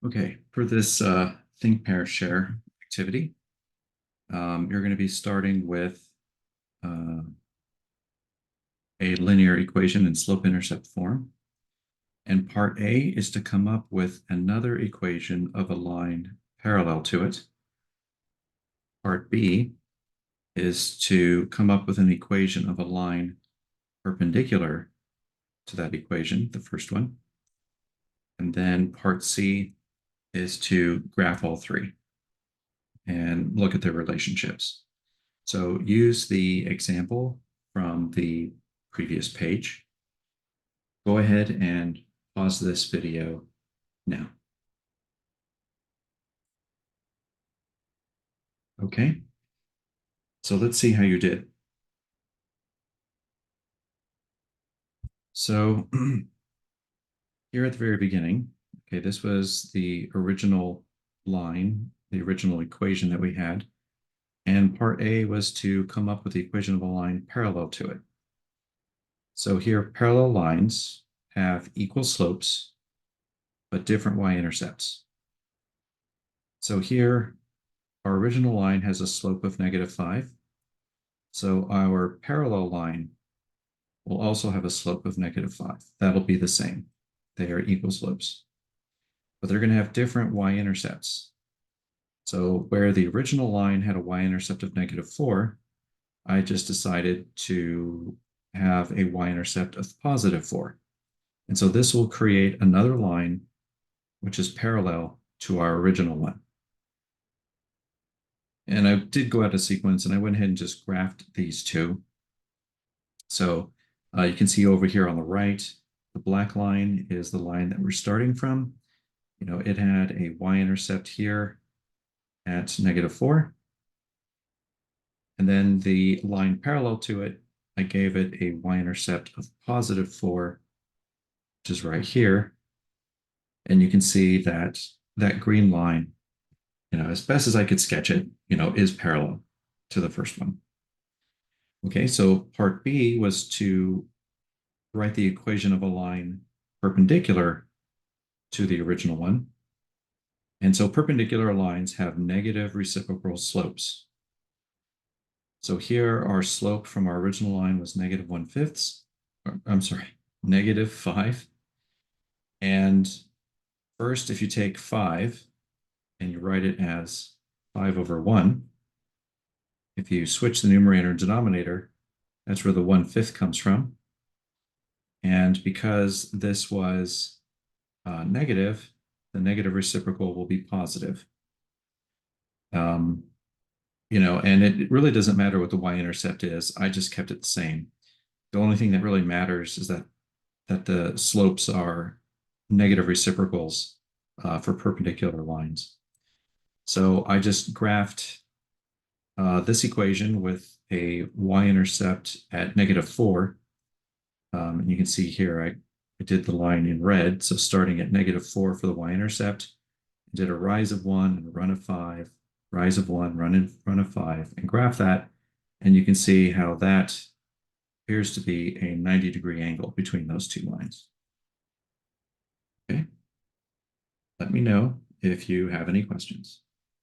Okay, for this think, pair, share activity, you're going to be starting with uh, a linear equation in slope-intercept form. And part A is to come up with another equation of a line parallel to it. Part B is to come up with an equation of a line perpendicular to that equation, the first one. And then part C is to graph all three and look at their relationships. So use the example from the previous page. Go ahead and pause this video now. Okay, so let's see how you did. So here at the very beginning, okay, this was the original line, the original equation that we had. And part A was to come up with the equation of a line parallel to it. So here, parallel lines have equal slopes, but different y-intercepts. So here, our original line has a slope of -5. So our parallel line will also have a slope of -5. That'll be the same. They are equal slopes. But they're going to have different y-intercepts. So where the original line had a y-intercept of -4, I just decided to have a y-intercept of +4. And so this will create another line which is parallel to our original one. And I did go out of sequence and I went ahead and just graphed these two. So you can see over here on the right, the black line is the line that we're starting from. You know, it had a y-intercept here at -4. And then the line parallel to it, I gave it a y-intercept of +4, which is right here. And you can see that that green line, you know, as best as I could sketch it, you know, is parallel to the first one. Okay, so part B was to write the equation of a line perpendicular to the original one. And so perpendicular lines have negative reciprocal slopes. So here our slope from our original line was -1/5. I'm sorry, -5. And first, if you take 5 and you write it as 5/1, if you switch the numerator and denominator, that's where the 1/5 comes from. And because this was negative, the negative reciprocal will be positive. You know, and it really doesn't matter what the y-intercept is. I just kept it the same. The only thing that really matters is that the slopes are negative reciprocals for perpendicular lines. So I just graphed this equation with a y-intercept at -4. And you can see here I did the line in red. So starting at -4 for the y-intercept, I did a rise of 1 and a run of 5, rise of 1, run of 5, and graph that. And you can see how that appears to be a 90-degree angle between those two lines. Okay. Let me know if you have any questions.